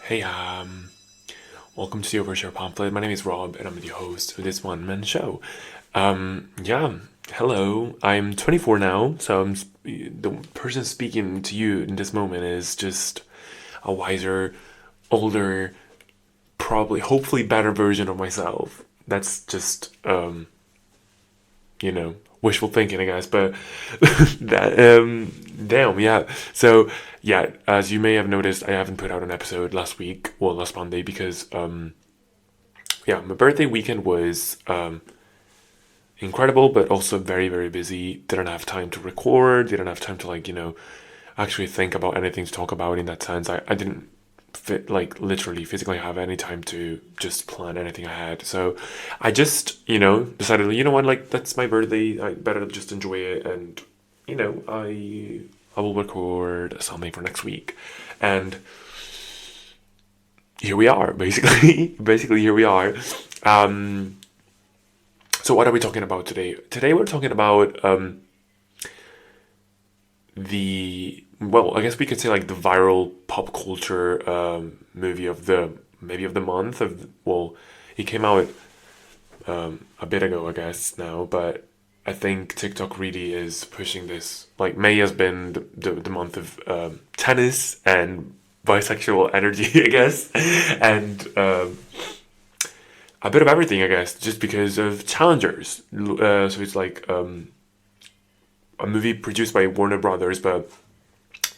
Hey, welcome to the Overshare Pamphlet. My name is Rob, and I'm the host of this one-man show. Yeah, hello. I'm 24 now, so the person speaking to you in this moment is just a wiser, older, probably, hopefully better version of myself. That's just, wishful thinking, I guess. But damn, yeah. So yeah, as you may have noticed, I haven't put out an episode last Monday, because yeah, my birthday weekend was incredible, but also very, very busy. Didn't have time to record. Didn't have time to actually think about anything to talk about in that sense. I didn't literally physically have any time to just plan anything ahead. So I just, decided, what, that's my birthday. I better just enjoy it. And, I will record something for next week. And here we are, basically. Basically, here we are. So what are we talking about today? Today we're talking about I guess we could say like the viral pop culture movie of the month he came out a bit ago, I guess now, but I think TikTok really is pushing this. Like May has been the month of tennis and bisexual energy, I guess, and a bit of everything, I guess, just because of challengers. So it's like a movie produced by Warner Brothers, but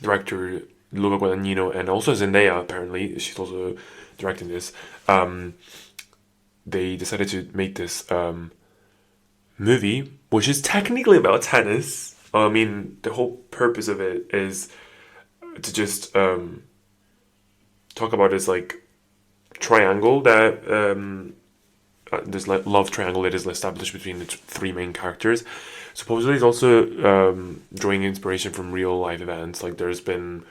director Luca Guadagnino and also Zendaya, apparently she's also directing this. They decided to make this movie, which is technically about tennis. I mean, the whole purpose of it is to just talk about this like triangle that this love triangle that is established between the three main characters. Supposedly, it's also drawing inspiration from real life events. Like, there's been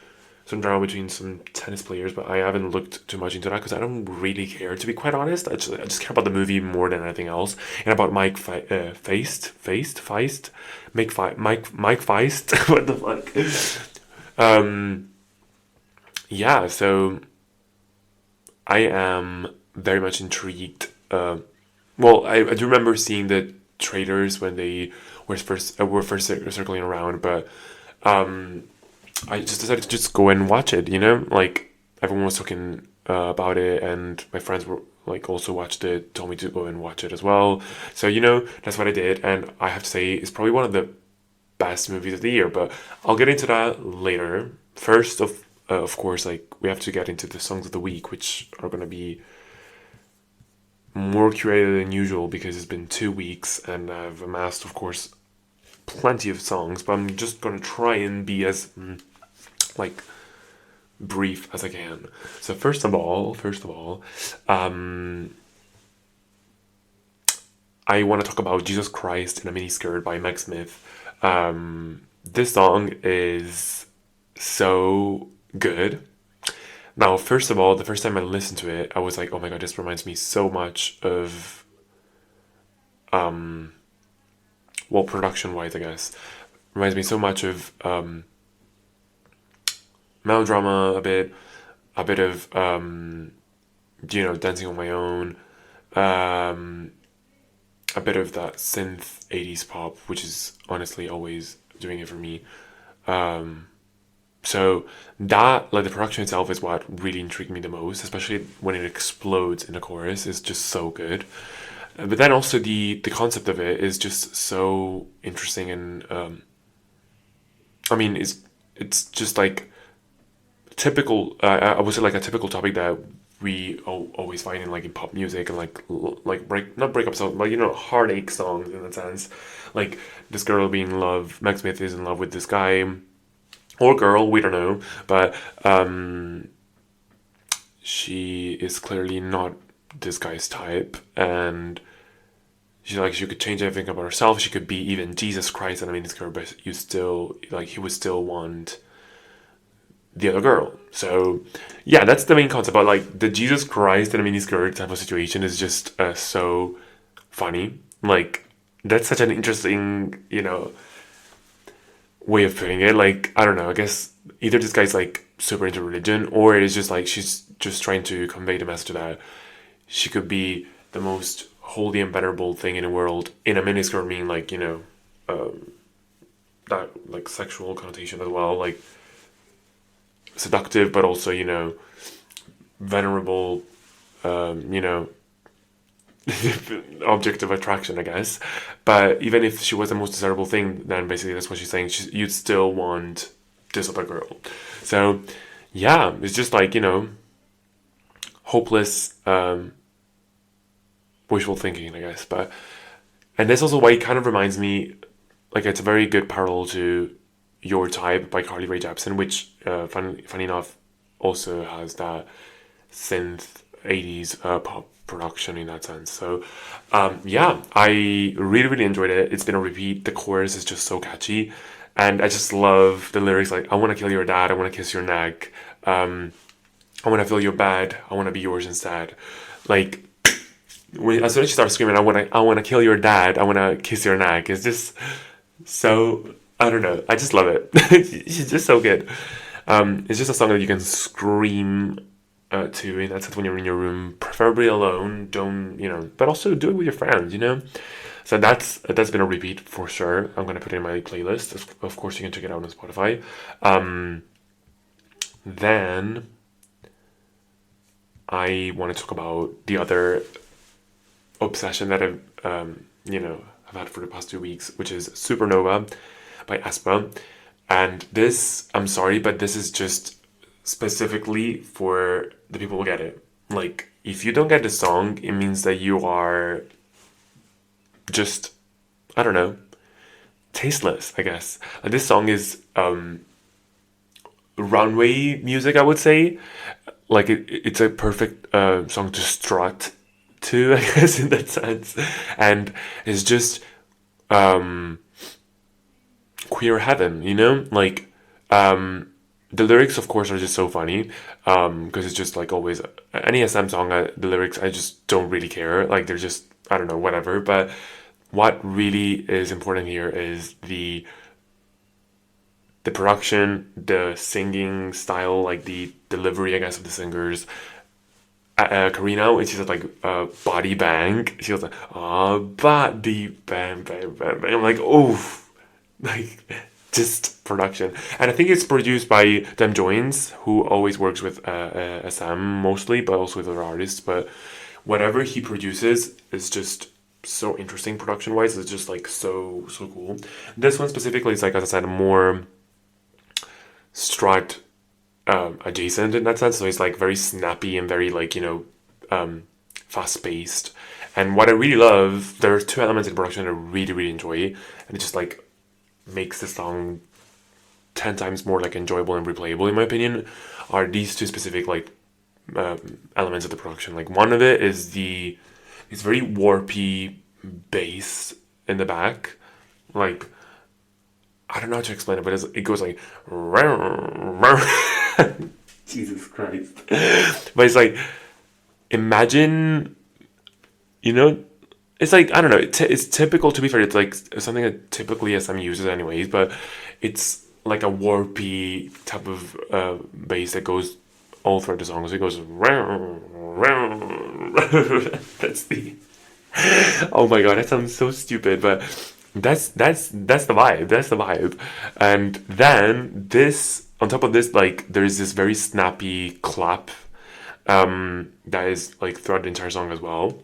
some drama between some tennis players, but I haven't looked too much into that because I don't really care, to be quite honest. I just care about the movie more than anything else, and about Feist, Mike Feist. What the fuck? Yeah, so I am very much intrigued. I do remember seeing the trailers when they were first circling around, but I just decided to just go and watch it. Like everyone was talking about it, and my friends were like also watched it, told me to go and watch it as well. So that's what I did, and I have to say it's probably one of the best movies of the year. But I'll get into that later. First, of course, like we have to get into the songs of the week, which are gonna be more curated than usual because it's been 2 weeks and I've amassed, of course, plenty of songs. But I'm just gonna try and be as like brief as I can. So first of all, um, I want to talk about "Jesus Christ in a Miniskirt" by Meg Smith. This song is so good. Now, first of all, the first time I listened to it, I was like, "Oh my god, this reminds me so much of production wise, I guess, reminds me so much of melodrama, a bit of dancing on my own, um, a bit of that synth 80s pop, which is honestly always doing it for me. So that, like, the production itself is what really intrigued me the most, especially when it explodes in the chorus. Is just so good. But then also the concept of it is just so interesting, and I mean it's just like typical. I would say like a typical topic that we always find in like in pop music, and like not breakup songs, but heartache songs in a sense. Like this girl being in love, Meg Smith is in love with this guy or girl, we don't know, but she is clearly not this guy's type, and she could change everything about herself. She could be even Jesus Christ, and I mean this girl, but you still like he would still want the other girl. So yeah, that's the main concept. But like the Jesus Christ and a miniskirt type of situation is just so funny. Like that's such an interesting, way of putting it. Like I don't know. I guess either this guy's like super into religion, or it's just like she's just trying to convey the message that she could be the most holy and venerable thing in the world in a miniskirt, meaning like, that like sexual connotation as well, like seductive, but also, venerable, you know, object of attraction, I guess. But even if she was the most desirable thing, then basically that's what she's saying. You'd still want this other girl. So, yeah, it's just like, hopeless wishful thinking, I guess. And that's also why it kind of reminds me, like, it's a very good parallel to Your Type by Carly Rae Jepsen, which, funny enough, also has that synth 80s pop production in that sense. So, yeah, I really, really enjoyed it. It's been a repeat. The chorus is just so catchy. And I just love the lyrics like, I want to kill your dad, I want to kiss your neck, I want to feel your bed, I want to be yours instead. Like, as soon as she starts screaming, I want to kill your dad, I want to kiss your neck, it's just so, I don't know, I just love it. She's just so good. It's just a song that you can scream to, and that's when you're in your room, preferably alone. Don't, but also do it with your friends. So that's been a repeat for sure. I'm gonna put it in my playlist. Of course, you can check it out on Spotify. Then I want to talk about the other obsession that I've had for the past 2 weeks, which is Supernova by aespa. And this, I'm sorry, but this is just specifically for the people who get it. Like, if you don't get the song, it means that you are just, I don't know, tasteless, I guess. Like, this song is runway music, I would say. Like, it's a perfect song to strut to, I guess, in that sense. And it's just queer heaven, like, the lyrics, of course, are just so funny, because it's just like always any SM song. The lyrics, I just don't really care. Like, they're just, I don't know, whatever. But what really is important here is the production, the singing style, like the delivery, I guess, of the singers. Karina, when she said like body bang, she was like, oh, body bang, bang, bang, bang. I'm like, oh, like, just production. And I think it's produced by Dem Joins, who always works with SM mostly, but also with other artists. But whatever he produces is just so interesting production wise. It's just like so cool. This one specifically is, like, as I said, more strut adjacent in that sense. So it's like very snappy and very, like, fast paced. And what I really love, there are two elements in production I really, really enjoy, and it just like makes the song 10 times more like enjoyable and replayable, in my opinion, are these two specific like elements of the production. Like, one of it is it's very warpy bass in the back. Like, I don't know how to explain it, but it goes like Jesus Christ. But it's like, imagine, it's like, I don't know, it's typical, to be fair, it's like something that typically SM uses anyways, but it's like a warpy type of bass that goes all throughout the song. So it goes that's the oh my god, that sounds so stupid, but that's the vibe. That's the vibe. And then this, on top of this, like, there's this very snappy clap that is like throughout the entire song as well.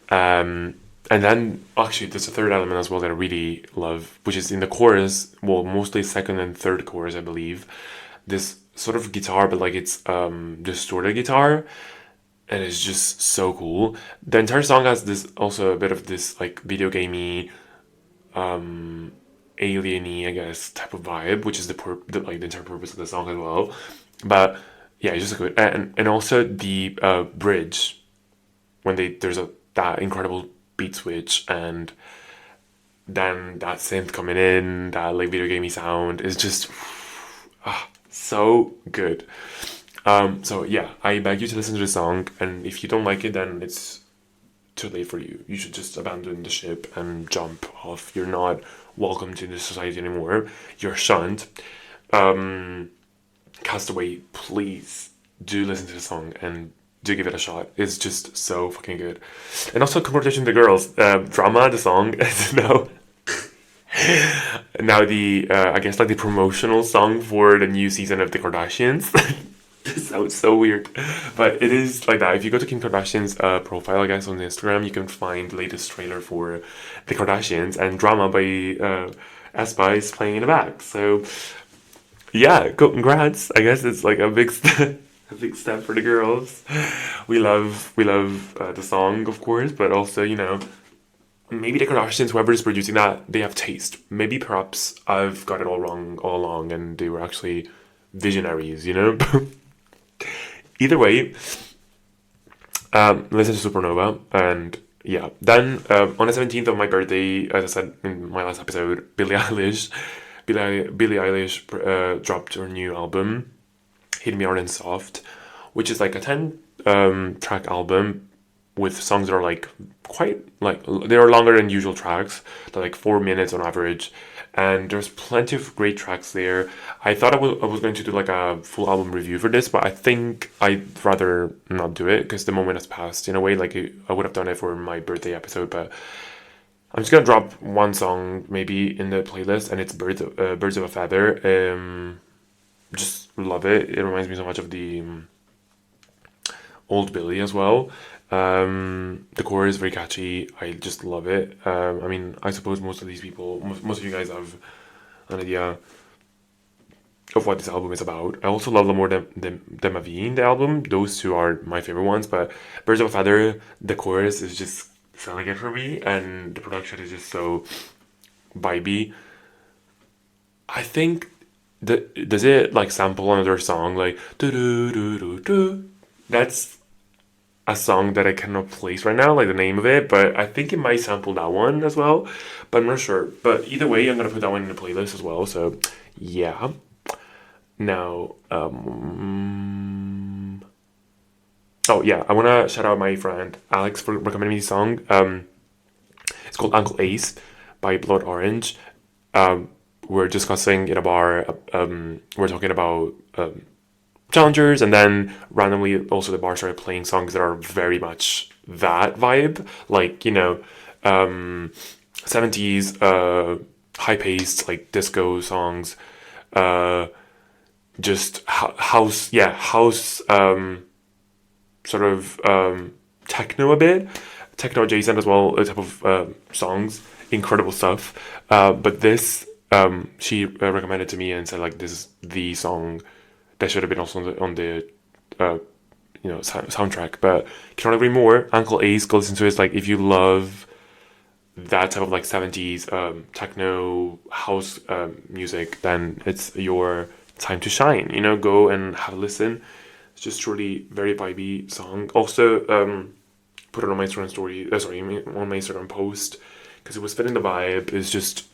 And then actually there's a third element as well that I really love, which is in the chorus, well, mostly second and third chorus, I believe. This sort of guitar, but like it's distorted guitar, and it's just so cool. The entire song has this, also a bit of this like video gamey, alien-y, I guess, type of vibe, which is like the entire purpose of the song as well. But yeah, it's just good. And also the bridge, when there's that incredible beat switch, and then that synth coming in, that like video gamey sound is just so good. So yeah, I beg you to listen to the song, and if you don't like it, then it's too late for you. You should just abandon the ship and jump off. You're not welcome to this society anymore. You're shunned. Castaway, please do listen to the song and do give it a shot. It's just so fucking good. And also, congratulations to the girls. Drama, the song, is now the I guess like the promotional song for the new season of the Kardashians. This sounds so weird, but it is like that. If you go to Kim Kardashian's profile, I guess on Instagram, you can find the latest trailer for the Kardashians, and Drama by aespa is playing in the back. So yeah, congrats. I guess it's like a big a big step for the girls. We love the song, of course, but also maybe the Kardashians, whoever is producing that, they have taste. Maybe perhaps I've got it all wrong all along, and they were actually visionaries. Either way, listen to Supernova, and yeah. Then on the 17th of my birthday, as I said in my last episode, Billie Eilish dropped her new album, Hit Me Hard and Soft, which is like a 10 track album with songs that are like quite like they are longer than usual tracks. They're like 4 minutes on average, and there's plenty of great tracks there. I thought I was going to do like a full album review for this, but I think I'd rather not do it because the moment has passed in a way. Like I would have done it for my birthday episode, but I'm just gonna drop one song maybe in the playlist, and it's Birds of a Feather. Just love it. It reminds me so much of the Old Billy as well. The chorus is very catchy. I just love it. I mean, I suppose most of these people, most of you guys have an idea of what this album is about. I also love L'amour de ma vie, the album. Those two are my favorite ones, but Birds of a Feather, the chorus is just selling it for me, and the production is just so vibey. I think does it like sample another song like do do do do do? That's a song that I cannot place right now, like the name of it, but I think it might sample that one as well. But I'm not sure. But either way, I'm gonna put that one in the playlist as well. So yeah. Now, oh yeah, I wanna shout out my friend Alex for recommending me the song. It's called Uncle Ace by Blood Orange. We're discussing in a bar. We're talking about challengers, and then randomly also the bar started playing songs that are very much that vibe, like 70s high paced like disco songs, just house, yeah, house, sort of techno, a bit techno adjacent as well, type of songs. Incredible stuff. But this she recommended to me and said like this is the song that should have been also on the soundtrack. But cannot agree more. Uncle Ace, go listen to it. It's like if you love that type of like 70s techno house music, then it's your time to shine. Go and have a listen. It's just truly very vibey song. Also, put it on my Instagram story. On my Instagram post because it was fitting the vibe. It's just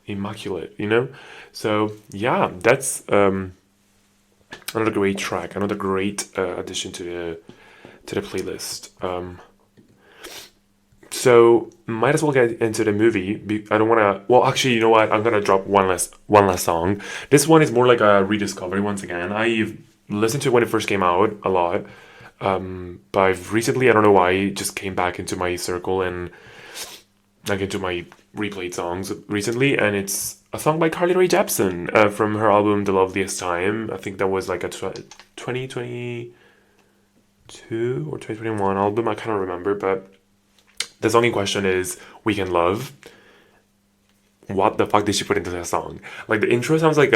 immaculate. So yeah, that's another great track, another great addition to the playlist. So might as well get into the movie. I don't want to. Well, actually, you know what? I'm gonna drop one last song. This one is more like a rediscovery once again. I've listened to it when it first came out a lot, but I've recently, I don't know why, it just came back into my circle and like into my replayed songs recently, and it's a song by Carly Rae Jepsen from her album The Loveliest Time. I think that was like a 2022 or 2021 album. I cannot remember, but the song in question is Weekend Love. What the fuck did she put into that song? Like the intro sounds like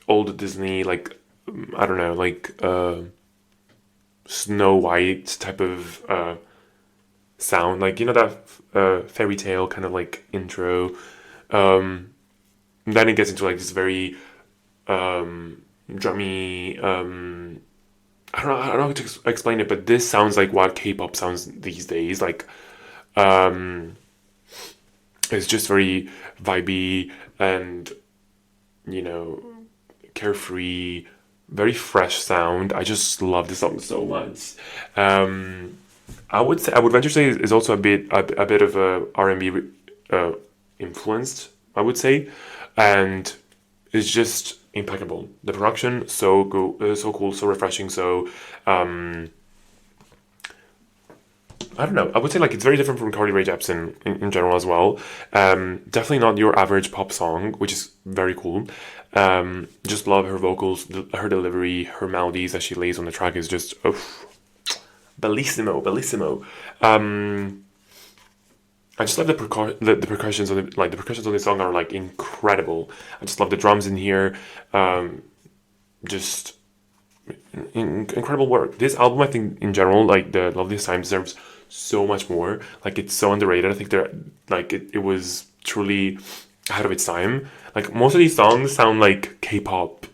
old Disney, like I don't know, like Snow White type of sound, like that fairy tale kind of like intro. Then it gets into like this very drummy. I don't know how to explain it, but this sounds like what K-pop sounds these days. Like, it's just very vibey and carefree, very fresh sound. I just love this song so much. I would venture to say is also a bit of a R&B influenced, I would say, and it's just impeccable. The production so good, so cool, so refreshing. So I don't know. I would say like it's very different from Carly Rae Jepsen in general as well. Definitely not your average pop song, which is very cool. Just love her vocals, her delivery, her melodies that she lays on the track is just bellissimo, bellissimo. Um, I just love the percussions on the percussions on the song are like incredible. I just love the drums in here. Um, just incredible work. This album, I think, in general, like the Loveliest Time, deserves so much more. Like it's so underrated. I think they're like it was truly ahead of its time. Like most of these songs sound like K-pop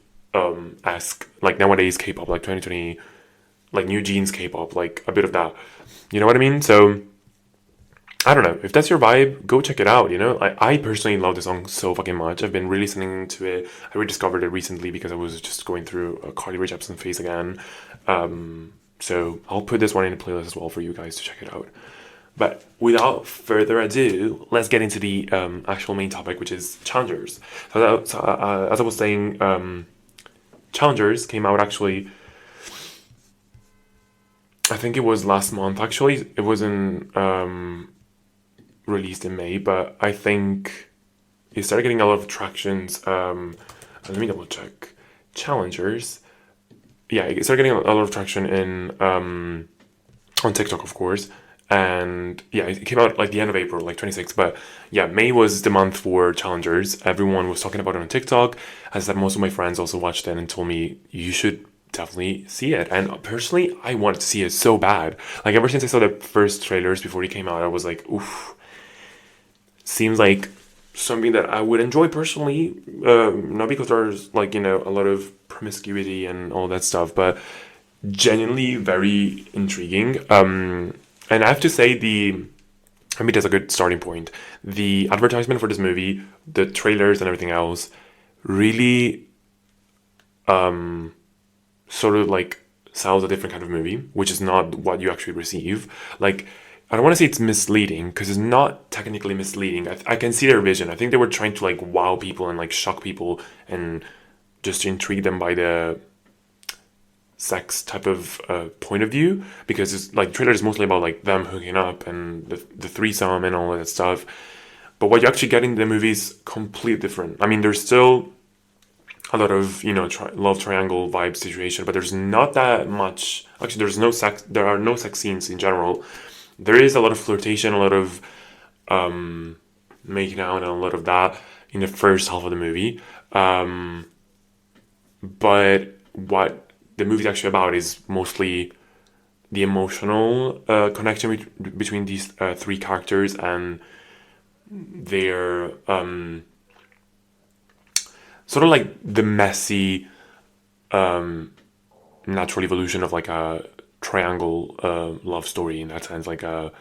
esque, like nowadays K-pop, like 2020, like New Jeans K-pop, like a bit of that. You know what I mean? So I don't know. If that's your vibe, go check it out, you know? I personally love the song so fucking much. I've been really listening to it. I rediscovered it recently because I was just going through a Carly Rae Jepsen phase again. So I'll put this one in a playlist as well for you guys to check it out. But without further ado, let's get into the actual main topic, which is Challengers. As I was saying, Challengers came out actually, I think it was last month actually. It wasn't released in May, but I think it started getting a lot of attractions. Let me double check. Challengers. Yeah, it started getting a lot of traction in on TikTok, of course. And yeah, it came out like the end of April, like 26th. But yeah, May was the month for Challengers. Everyone was talking about it on TikTok. As that most of my friends also watched it and told me you should definitely see it. And personally, I wanted to see it so bad. Like ever since I saw the first trailers before it came out, I was like, oof, seems like something that I would enjoy personally. Not because there's like, you know, a lot of promiscuity and all that stuff, but genuinely very intriguing. And I have to say I mean, that's a good starting point. The advertisement for this movie, the trailers and everything else, really sort of like sells a different kind of movie, which is not what you actually receive. Like, I don't want to say it's misleading because it's not technically misleading. I can see their vision. I think they were trying to like wow people and like shock people and just intrigue them by the sex type of point of view, because it's like the trailer is mostly about like them hooking up and the threesome and all of that stuff. But what you actually get in the movie is completely different. I mean, there's still a lot of, you know, love triangle vibe situation, but there's not that much. Actually, there's no sex. There are no sex scenes in general. There is a lot of flirtation, a lot of making out, and a lot of that in the first half of the movie. But what the movie's actually about is mostly the emotional connection between these three characters and their sort of like the messy natural evolution of like a triangle love story, in that sense, like a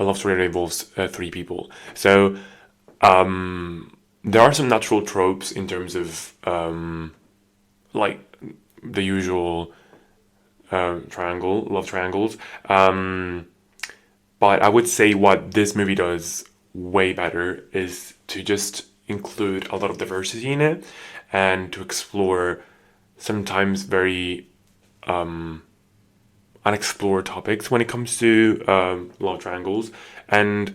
love story that involves three people. So there are some natural tropes in terms of like the usual love triangles. But I would say what this movie does way better is to just include a lot of diversity in it and to explore sometimes very unexplored topics when it comes to love triangles, and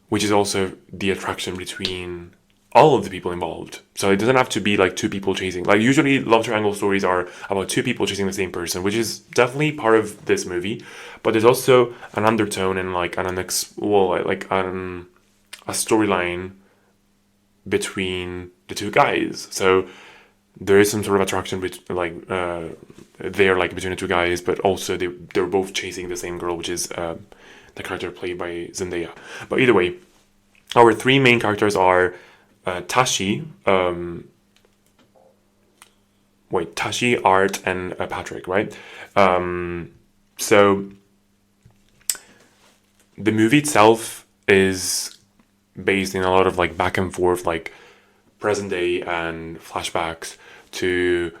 which is also the attraction between all of the people involved. So it doesn't have to be like two people chasing. Like usually love triangle stories are about two people chasing the same person, which is definitely part of this movie. But there's also an undertone and like a storyline between the two guys. So there is some sort of attraction there like between the two guys, but also they're both chasing the same girl, which is the character played by Zendaya. But either way, our three main characters are Tashi, Art, and Patrick, right? So the movie itself is based in a lot of like back and forth, like present day and flashbacks to,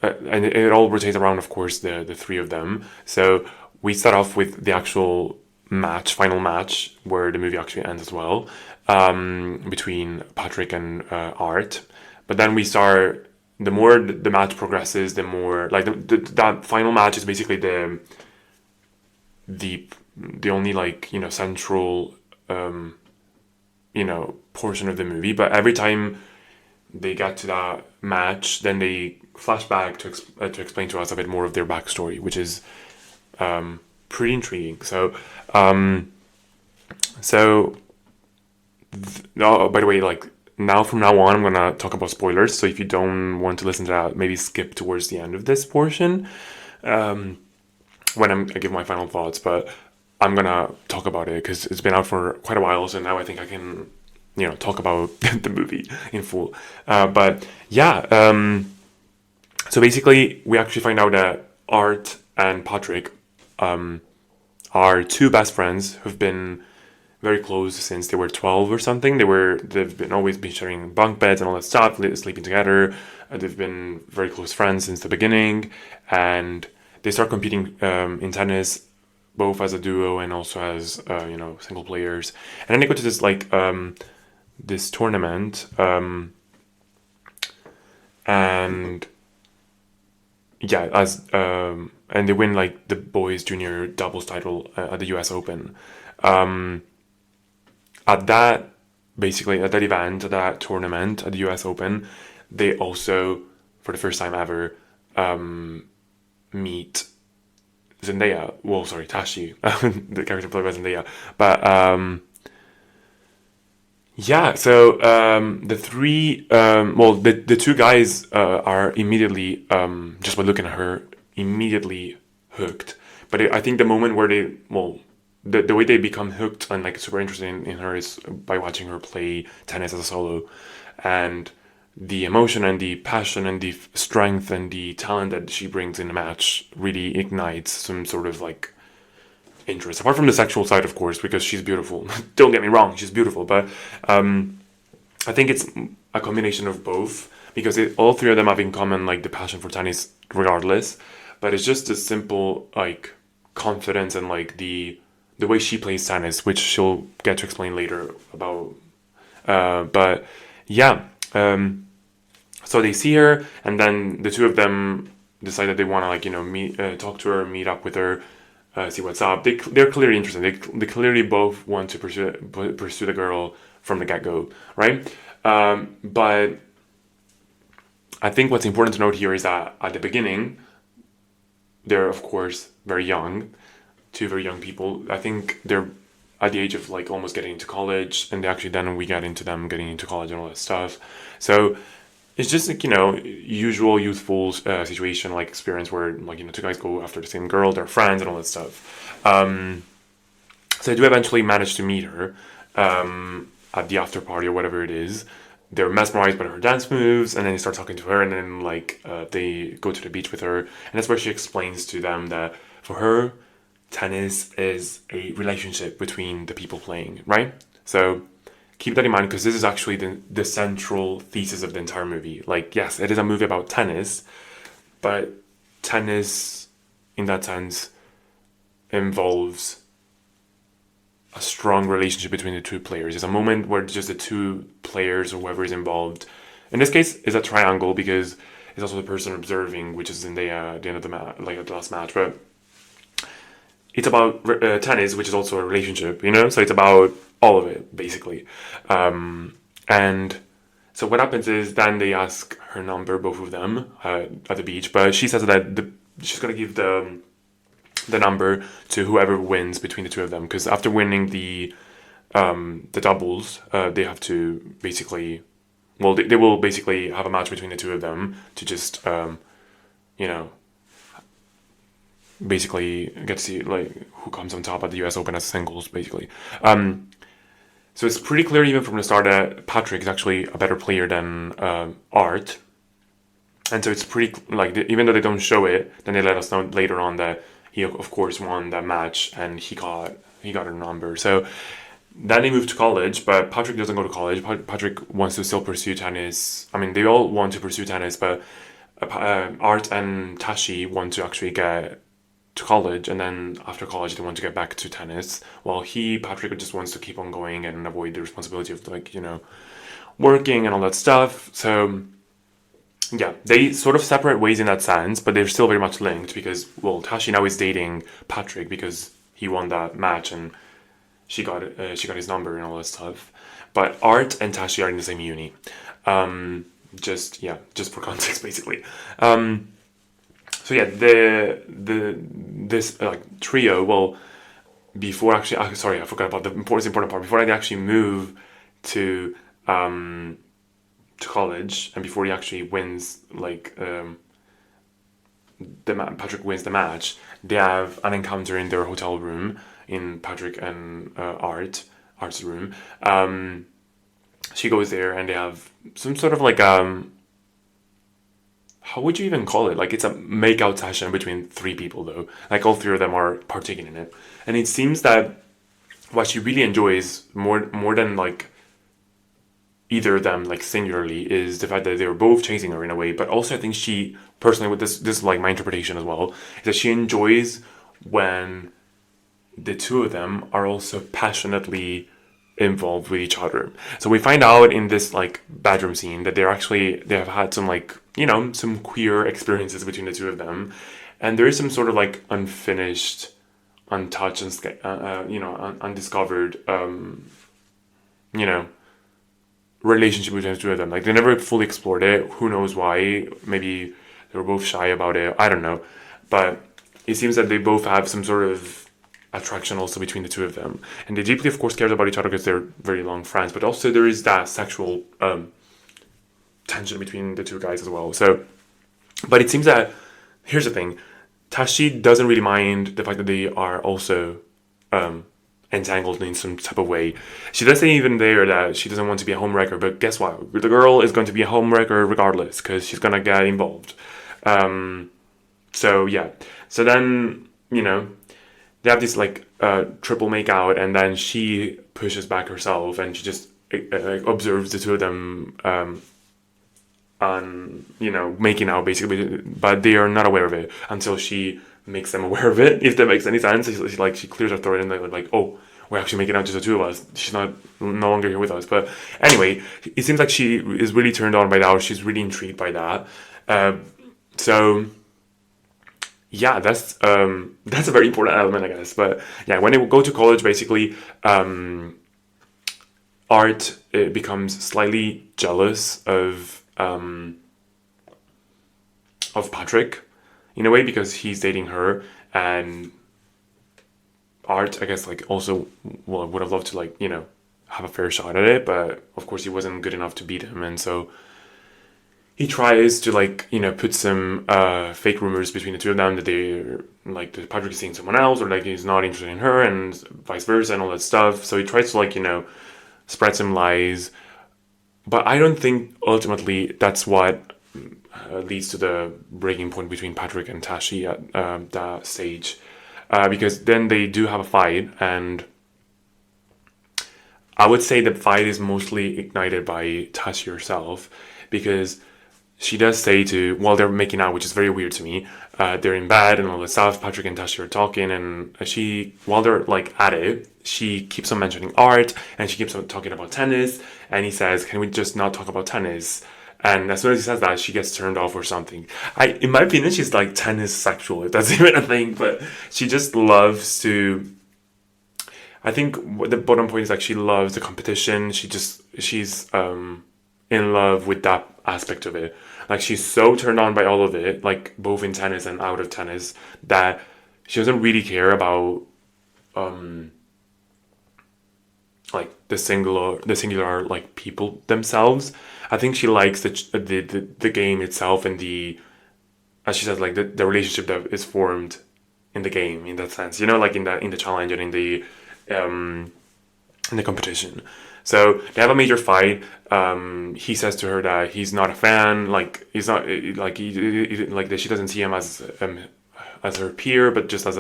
and it all rotates around, of course, the three of them. So we start off with the actual final match, where the movie actually ends as well, between Patrick and Art. But then we start the more the match progresses, the more like that final match is basically the the only like central portion of the movie. But every time they get to that match, then they flash back to explain to us a bit more of their backstory, which is pretty intriguing. So oh, by the way, like now from now on, I'm gonna talk about spoilers. So if you don't want to listen to that, maybe skip towards the end of this portion when I give my final thoughts. But I'm gonna talk about it because it's been out for quite a while. So now I think I can, talk about the movie in full. But yeah, so basically, we actually find out that Art and Patrick are two best friends who've been very close since they were 12 or something. They've been always been sharing bunk beds and all that stuff, sleeping together. They've been very close friends since the beginning, and they start competing in tennis, both as a duo and also as single players. And then they go to this this tournament, and yeah, as and they win like the boys junior doubles title at the U.S. Open. At that at that event, at that tournament at the U.S. Open, they also, for the first time ever, meet Zendaya. Well, sorry, Tashi, the character played by Zendaya. But yeah, so the three, the two guys are immediately, just by looking at her, immediately hooked. But I think the moment where the way they become hooked and like super interested in her is by watching her play tennis as a solo, and the emotion and the passion and the strength and the talent that she brings in the match really ignites some sort of like interest. Apart from the sexual side, of course, because she's beautiful. Don't get me wrong, she's beautiful, but I think it's a combination of both because all three of them have in common like the passion for tennis, regardless. But it's just a simple like confidence and like the way she plays tennis, which she'll get to explain later about. But yeah, so they see her, and then the two of them decide that they want to meet, talk to her, meet up with her, see what's up. They're clearly interested. They clearly both want to pursue the girl from the get-go, right? But I think what's important to note here is that at the beginning, they're of course very young, two very young people. I think they're at the age of like almost getting into college, and then we get into them getting into college and all that stuff. So it's just like usual youthful situation, like experience where like two guys go after the same girl, they're friends and all that stuff. So they do eventually manage to meet her at the after party or whatever it is. They're mesmerized by her dance moves, and then they start talking to her, and then they go to the beach with her, and that's where she explains to them that for her, tennis is a relationship between the people playing, right? So keep that in mind because this is actually the central thesis of the entire movie. Like, yes, it is a movie about tennis, but tennis, in that sense, involves a strong relationship between the two players. It's a moment where just the two players or whoever is involved, in this case, is a triangle because it's also the person observing, which is in the end of the like at the last match. But it's about tennis, which is also a relationship, So it's about all of it, basically. And so what happens is then they ask her number, both of them, at the beach. But she says that she's going to give the number to whoever wins between the two of them. Because after winning the doubles, they have to basically... Well, they will basically have a match between the two of them to just, basically get to see like who comes on top at the US Open as singles, basically. So it's pretty clear even from the start that Patrick is actually a better player than Art, and so it's pretty like even though they don't show it, then they let us know later on that he of course won that match and he got a number. So then they move to college, but Patrick doesn't go to college. Patrick wants to still pursue tennis. I mean, they all want to pursue tennis, but Art and Tashi want to actually get to college, and then after college they want to get back to tennis, while Patrick just wants to keep on going and avoid the responsibility of working and all that stuff. So yeah, they sort of separate ways in that sense, but they're still very much linked because, well, Tashi now is dating Patrick because he won that match and she got his number and all that stuff. But Art and Tashi are in the same uni. Just yeah, just for context, basically. So yeah, the this like trio. Well, before actually, sorry, I forgot about the important part. Before they actually move to to college, and before he actually wins, like Patrick wins the match, they have an encounter in their hotel room in Patrick and Art's room. She goes there and they have some sort of like how would you even call it? Like it's a makeout session between three people though. Like all three of them are partaking in it, and it seems that what she really enjoys more than like either of them like singularly is the fact that they were both chasing her in a way, but also I think she personally with this is like my interpretation as well, is that she enjoys when the two of them are also passionately involved with each other. So we find out in this like bedroom scene that they have had some like, you know, some queer experiences between the two of them, and there is some sort of like unfinished, untouched, and undiscovered, you know, relationship between the two of them. Like they never fully explored it. Who knows why? Maybe they were both shy about it. I don't know, but it seems that they both have some sort of attraction also between the two of them, and they deeply, of course, care about each other because they're very long friends. But also there is that sexual tension between the two guys as well. So, but it seems that here's the thing: Tashi doesn't really mind the fact that they are also entangled in some type of way. She does say even there that she doesn't want to be a homewrecker, but guess what? The girl is going to be a homewrecker regardless because she's gonna get involved. So yeah. So then they have this like triple make out, and then she pushes back herself, and she just observes the two of them on making out basically, but they are not aware of it until she makes them aware of it. If that makes any sense, she clears her throat and they're like, oh, we're actually making out just the two of us. She's no longer here with us. But anyway, it seems like she is really turned on by that. Or she's really intrigued by that. So yeah, that's a very important element, I guess. But yeah, when they go to college, basically, Art becomes slightly jealous of Patrick in a way because he's dating her, and Art, I guess, like also would have loved to have a fair shot at it, but of course he wasn't good enough to beat him, and so he tries to put some fake rumors between the two of them that that Patrick is seeing someone else or like he's not interested in her and vice versa and all that stuff. So he tries to spread some lies, but I don't think ultimately that's what leads to the breaking point between Patrick and Tashi at that stage, because then they do have a fight, and I would say the fight is mostly ignited by Tashi herself, because she does say while they're making out, which is very weird to me, they're in bed and all that stuff, Patrick and Tashi are talking, and while they're at it, she keeps on mentioning Art, and she keeps on talking about tennis, and he says, can we just not talk about tennis? And as soon as he says that, she gets turned off or something. In my opinion, she's like tennis sexual, if that's even a thing, but she just loves to... I think the bottom point is she loves the competition. She's in love with that aspect of it. She's so turned on by all of it, both in tennis and out of tennis, that she doesn't really care about the singular people themselves. I think she likes the game itself and as she says, the relationship that is formed in the game, in that sense, in the challenge and in the competition. So they have a major fight. He says to her that he's not a fan, he's not that she doesn't see him as her peer, but just as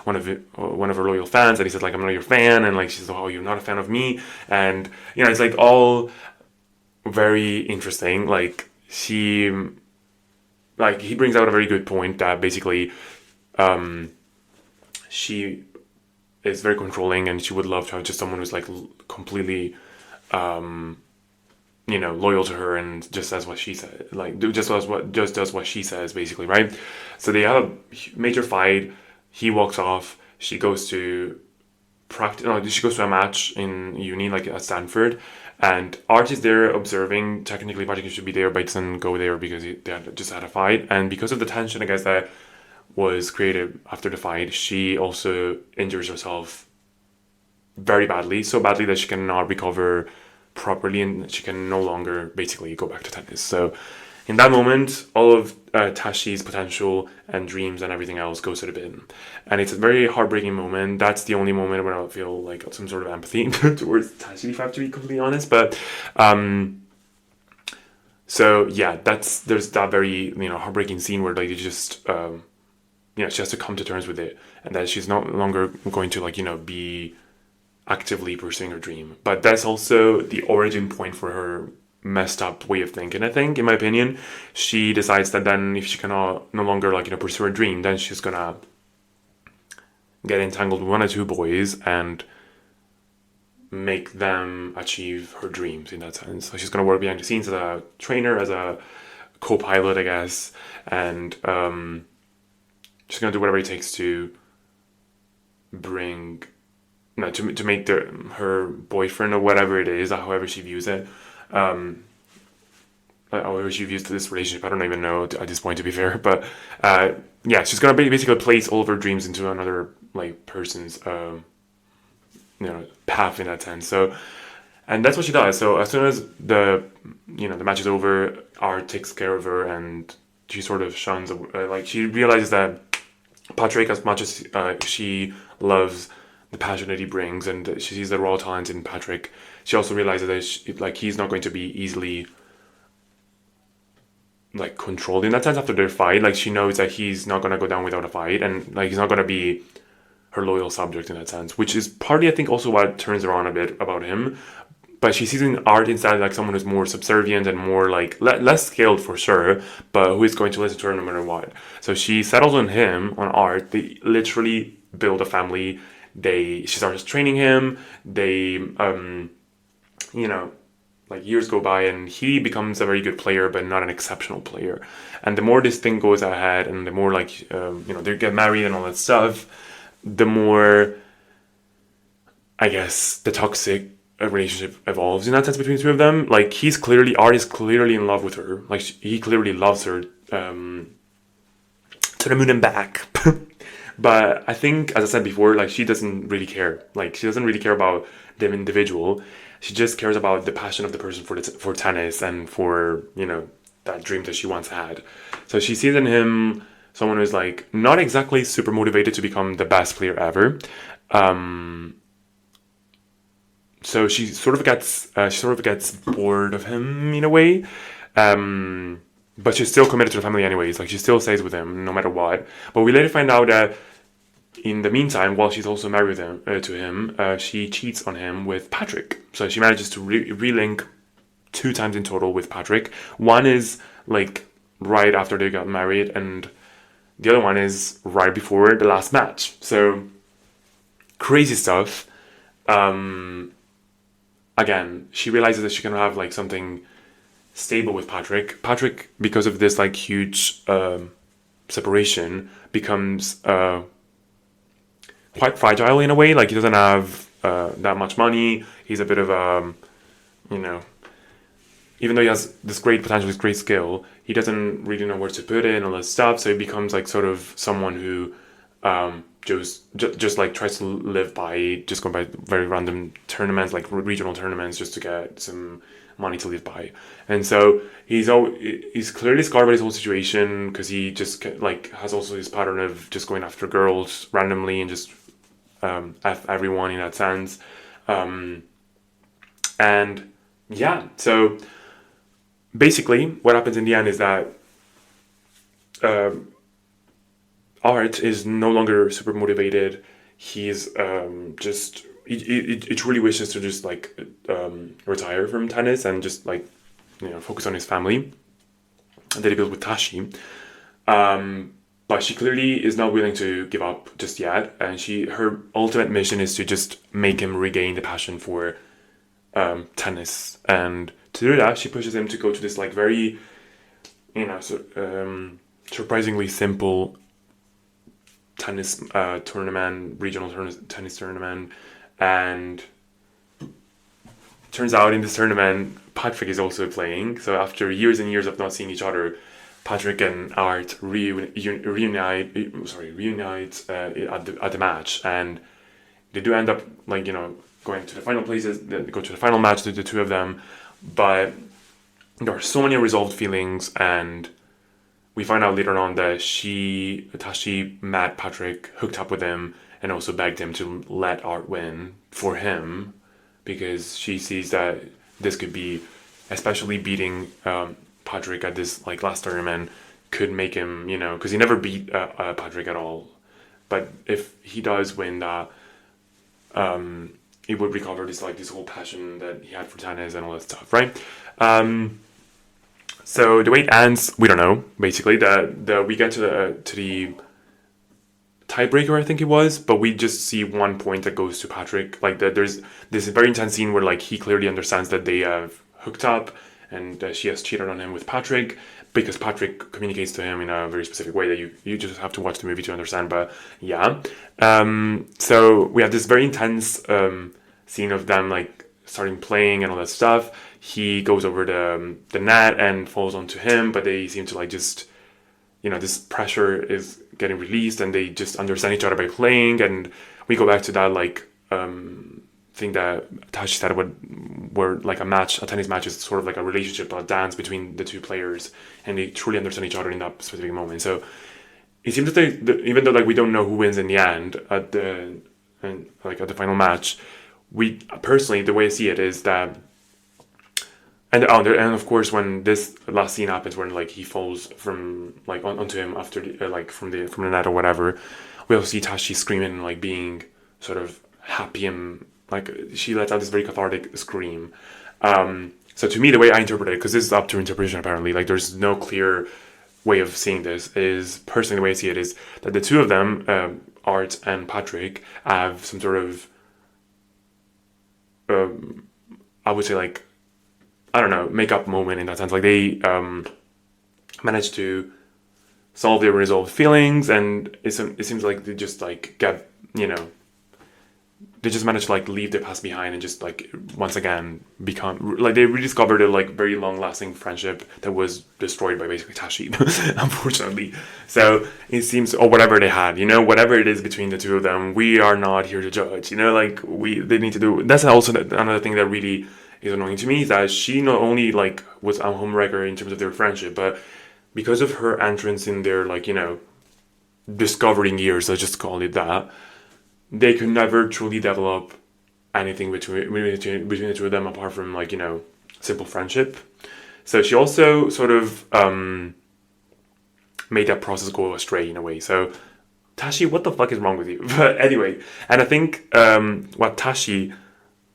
one of her loyal fans. And he says I'm not your fan, and she says, oh, you're not a fan of me, and it's all very interesting. He brings out a very good point that basically she is very controlling, and she would love to have just someone who's completely loyal to her and just says what she said, like just does what she says, basically, right? So they have a major fight. He walks off. She goes to practice. No, she goes to a match in uni, like at Stanford, and Art is there observing. Technically, Patrick should be there, but he doesn't go there because just had a fight, and because of the tension, I guess, that was created after the fight, she also injures herself very badly, so badly that she cannot recover properly and she can no longer basically go back to tennis. So in that moment, all of Tashi's potential and dreams and everything else goes to the bin. And it's a very heartbreaking moment. That's the only moment where I feel like some sort of empathy towards Tashi, if I have to be completely honest. But so yeah, there's that very heartbreaking scene where like you just she has to come to terms with it, and that she's no longer going to be actively pursuing her dream. But that's also the origin point for her messed up way of thinking, I think, in my opinion. She decides that then if she cannot no longer pursue her dream, then she's gonna get entangled with one or two boys and make them achieve her dreams in that sense. So she's gonna work behind the scenes as a trainer, as a co-pilot, I guess, and she's gonna do whatever it takes to bring to make her boyfriend or whatever it is, however she views it, however she views this relationship. I don't even know at this point, to be fair, but yeah, she's gonna basically place all of her dreams into another person's path in that sense. So, and that's what she does. So as soon as the match is over, Art takes care of her, and she sort of shuns she realizes that Patrick, as much as she loves the passion that he brings, and she sees the raw talent in Patrick, she also realizes that he's not going to be easily controlled in that sense after their fight. She knows that he's not going to go down without a fight, and he's not going to be her loyal subject in that sense, which is partly, I think, also what turns her on a bit about him. But she sees in Art instead someone who's more subservient and more less skilled for sure, but who is going to listen to her no matter what. So she settles on him, on Art. They literally build a family. She starts training him. They, years go by, and he becomes a very good player, but not an exceptional player. And the more this thing goes ahead, and the more they get married and all that stuff, the more, I guess, the toxic relationship evolves in that sense between the two of them. Art is clearly in love with her. He clearly loves her to the moon and back. But I think, as I said before, she doesn't really care. She doesn't really care about the individual. She just cares about the passion of the person for tennis and for that dream that she once had. So she sees in him someone who's not exactly super motivated to become the best player ever. So she sort of gets bored of him in a way. But she's still committed to the family anyways. She still stays with him no matter what. But we later find out that in the meantime, while she's also married to him, she cheats on him with Patrick. So she manages to relink 2 times in total with Patrick. One is right after they got married, and the other one is right before the last match. So crazy stuff. Again, she realizes that she can have something stable with Patrick. Patrick, because of this huge separation, becomes quite fragile in a way. He doesn't have that much money. He's a bit of a, even though he has this great potential, this great skill, he doesn't really know where to put it and all that stuff. So he becomes sort of someone who just tries to live by just going by very random tournaments, regional tournaments, just to get some money to live by. And so he's clearly scarred by his whole situation, because he just has also this pattern of just going after girls randomly and just F everyone in that sense. And yeah, so basically what happens in the end is that Art is no longer super motivated. He's he truly wishes to just retire from tennis and just focus on his family that he built with Tashi. But she clearly is not willing to give up just yet, and her ultimate mission is to just make him regain the passion for tennis and to do that, she pushes him to go to this like very, surprisingly simple tennis tournament, regional tennis tournament, and turns out in this tournament, Patrick is also playing. So after years and years of not seeing each other, Patrick and Art reunite at the match, and they do end up like going to the final places. They go to the final match, the two of them, but there are so many unresolved feelings, and we find out later on that Tashi met Patrick, hooked up with him, and also begged him to let Art win for him because she sees that this could be, especially beating Patrick at this like last tournament, could make him, because he never beat Patrick at all. But if he does win that, he would recover this whole passion that he had for tennis and all that stuff, right? So the way it ends, we don't know. Basically, the we get to the tiebreaker, I think it was, but we just see 1 point that goes to Patrick. Like there's this very intense scene where like he clearly understands that they have hooked up and she has cheated on him with Patrick, because Patrick communicates to him in a very specific way that you just have to watch the movie to understand. But yeah, so we have this very intense scene of them like starting playing and all that stuff. He goes over the net and falls onto him, but they seem to like just, this pressure is getting released and they just understand each other by playing. And we go back to that like thing that Tashi said where like a tennis match is sort of like a relationship, a dance between the two players, and they truly understand each other in that specific moment. So it seems that even though like we don't know who wins in the end at the final match, we personally, the way I see it is that. And of course, when this last scene happens, when like he falls from like onto him after from the net or whatever, we also see Tashi screaming and like being sort of happy, and like she lets out this very cathartic scream. So to me, the way I interpret it, because this is up to interpretation apparently, like there's no clear way of seeing this, is personally the way I see it is that the two of them, Art and Patrick, have some sort of, I would say like, I don't know, make up moment in that sense. Like they managed to solve their resolved feelings, and it seems like they just like get, they just managed to like leave the past behind and just like once again become like they rediscovered a like very long lasting friendship that was destroyed by basically Tashi, unfortunately. So it seems, or whatever they had, whatever it is between the two of them, we are not here to judge. Like they need to do. That's also another thing that really is annoying to me, is that she not only like was a homewrecker in terms of their friendship, but because of her entrance in their like discovering years, let's just call it that, they could never truly develop anything between the two of them apart from like simple friendship. So she also sort of made that process go astray in a way. So Tashi, what the fuck is wrong with you? But anyway, and I think what Tashi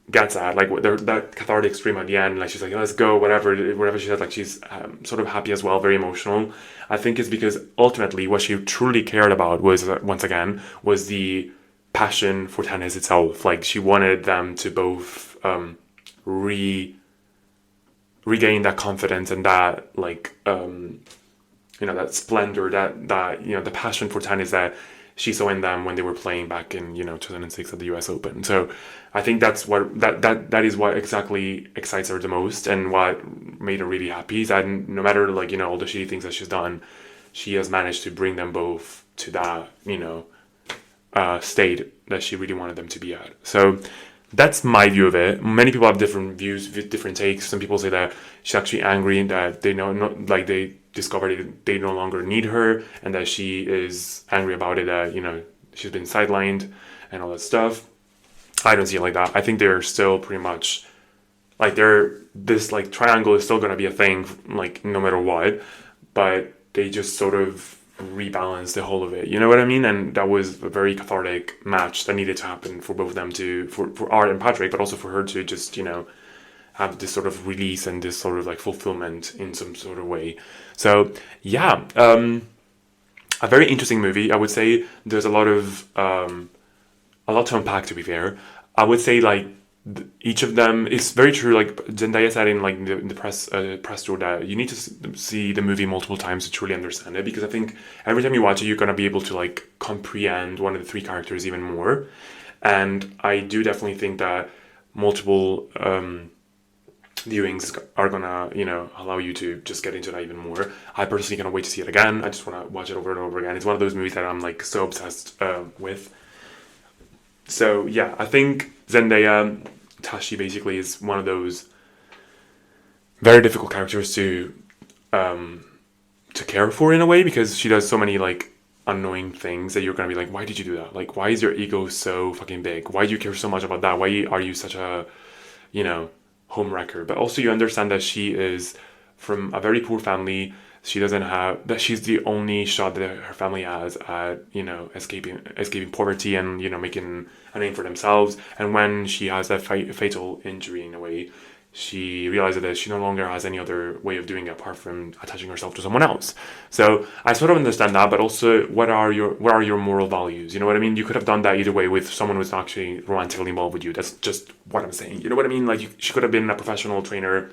gets at, like that cathartic scream at the end, like she's like, let's go, whatever she said, like she's sort of happy as well, very emotional. I think it's because ultimately what she truly cared about was once again was the passion for tennis itself. Like she wanted them to both regain that confidence and that like that splendor, that the passion for tennis that she saw in them when they were playing back in 2006 at the US Open. So I think that's what that is what exactly excites her the most, and what made her really happy is that no matter like all the shitty things that she's done, she has managed to bring them both to that state that she really wanted them to be at. So that's my view of it. Many people have different views, different takes. Some people say that she's actually angry that they discovered they no longer need her, and that she is angry about it, that she's been sidelined and all that stuff. I don't see it like that. I think they're still pretty much like this like triangle is still gonna be a thing, like no matter what, but they just sort of rebalance the whole of it, you know what I mean? And that was a very cathartic match that needed to happen for both of them for Art and Patrick, but also for her to just have this sort of release and this sort of like fulfillment in some sort of way. So yeah, a very interesting movie. I would say there's a lot to unpack, to be fair. I would say like each of them is very true. Like Zendaya said in like the press tour that you need to see the movie multiple times to truly understand it, because I think every time you watch it, you're gonna be able to like comprehend one of the three characters even more. And I do definitely think that multiple viewings are gonna, allow you to just get into that even more. I personally cannot wait to see it again. I just want to watch it over and over again. It's one of those movies that I'm like so obsessed with. So yeah, I think Zendaya Tashi basically is one of those very difficult characters to care for in a way, because she does so many like annoying things that you're gonna be like, why did you do that? Like, why is your ego so fucking big? Why do you care so much about that? Why are you such a, you know, homewrecker? But also you understand that she is from a very poor family. She doesn't have that. She's the only shot that her family has at, escaping poverty and, making a name for themselves. And when she has that fatal injury in a way, she realizes that she no longer has any other way of doing it apart from attaching herself to someone else. So I sort of understand that, but also what are your moral values? You know what I mean? You could have done that either way with someone who's not actually romantically involved with you. That's just what I'm saying. You know what I mean? Like she could have been a professional trainer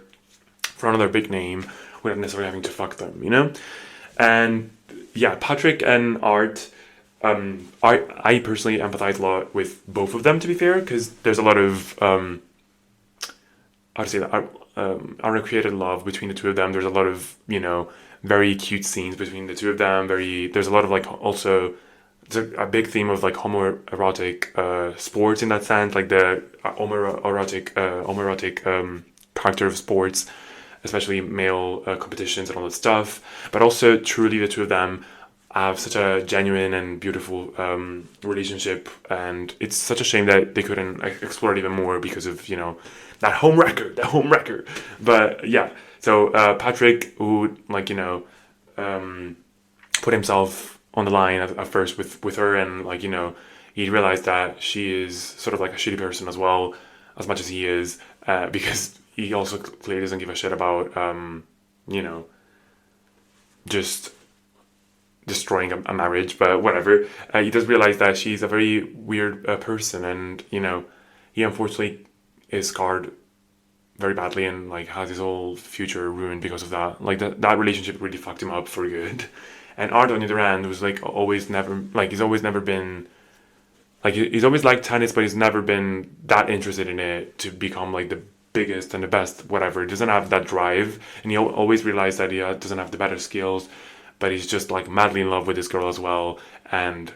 for another big name without necessarily having to fuck them. And yeah, Patrick and Art. I personally empathize a lot with both of them, to be fair, because there's a lot of I'd say that unrecreated love between the two of them. There's a lot of very cute scenes between the two of them. There's a lot of like also there's a big theme of like homoerotic sports in that sense, like the homoerotic character of sports, especially male competitions and all that stuff. But also, truly, the two of them have such a genuine and beautiful relationship, and it's such a shame that they couldn't explore it even more because of that home wrecker. But yeah, so Patrick, who put himself on the line at first with her, and he realized that she is sort of like a shitty person as well, as much as he is, because he also clearly doesn't give a shit about just destroying a marriage, but whatever. He does realize that she's a very weird person, and he unfortunately is scarred very badly, and like has his whole future ruined because of that. Like that relationship really fucked him up for good. And Art, on the other hand, was like always never like he's always never been like he's always liked tennis, but he's never been that interested in it to become like the biggest and the best, whatever. He doesn't have that drive, and he always realized that he doesn't have the better skills, but he's just like madly in love with this girl as well. And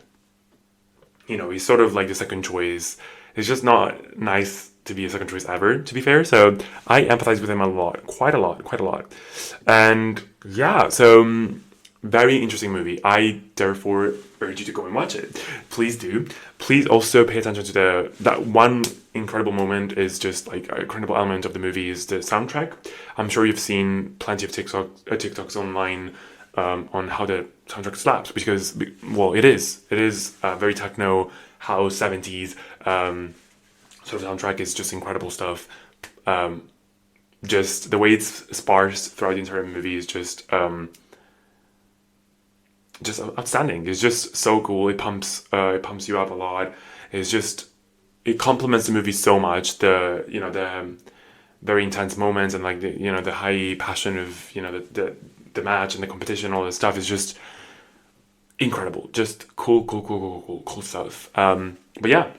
he's sort of like the second choice. It's just not nice to be a second choice ever, to be fair. So I empathize with him a lot, quite a lot. And yeah, so very interesting movie. I therefore urge you to go and watch it. Please do. Please also pay attention to that one incredible moment is just like an incredible element of the movie is the soundtrack. I'm sure you've seen plenty of TikToks online on how the soundtrack slaps, because it is very techno house 70s sort of soundtrack. Is just incredible stuff. Just the way it's sparse throughout the entire movie is just outstanding. It's just so cool. It pumps you up a lot. It complements the movie so much. The very intense moments and like the high passion of the match and the competition, all this stuff is just incredible. Just cool stuff. But yeah.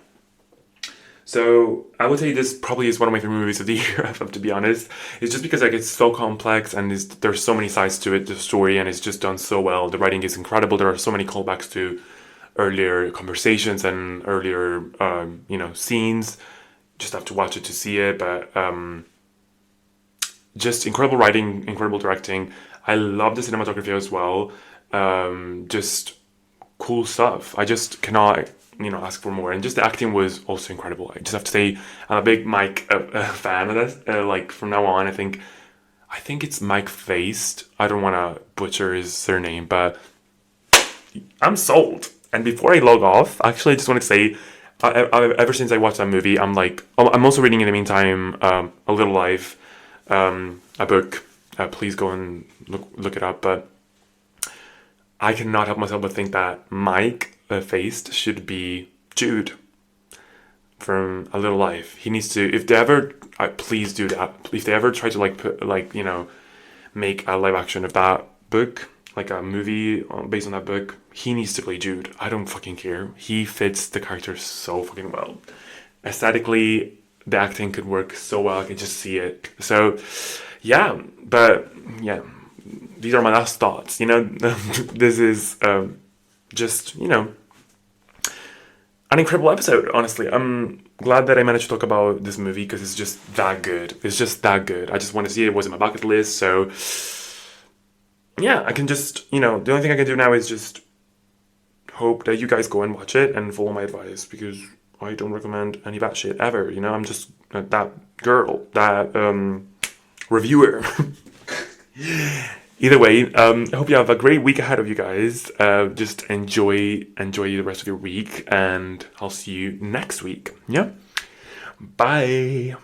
So I would say this probably is one of my favorite movies of the year, if I have to be honest. It's just because like it's so complex and there's so many sides to it, the story, and it's just done so well. The writing is incredible. There are so many callbacks to earlier conversations and earlier scenes. Just have to watch it to see it, but just incredible writing, incredible directing. I love the cinematography as well. Just cool stuff. I just cannot ask for more. And just the acting was also incredible. I just have to say I'm a big Mike fan of this. Like from now on, I think it's Mike Faist. I don't want to butcher his surname, but I'm sold. And before I log off, actually, I just want to say, ever since I watched that movie, I'm like, I'm also reading in the meantime A Little Life, a book. Please go and look it up. But I cannot help myself but think that Mike Faist should be Jude. from A Little Life. He needs to, if they ever, please do that. If they ever try to like put like, you know, make a live action of that book, like a movie based on that book, he needs to play Jude. I don't fucking care. He fits the character so fucking well. Aesthetically, the acting could work so well. I can just see it. So, yeah, but yeah, these are my last thoughts. You know, this is just, you know, an incredible episode, honestly. I'm glad that I managed to talk about this movie because it's just that good. It's just that good. I just want to see it. It was in my bucket list. So, yeah, I can just, you know, the only thing I can do now is just hope that you guys go and watch it and follow my advice because I don't recommend any bad shit ever. You know, I'm just that girl, that reviewer. Either way, I hope you have a great week ahead of you guys. Just enjoy the rest of your week, and I'll see you next week. Yeah, bye.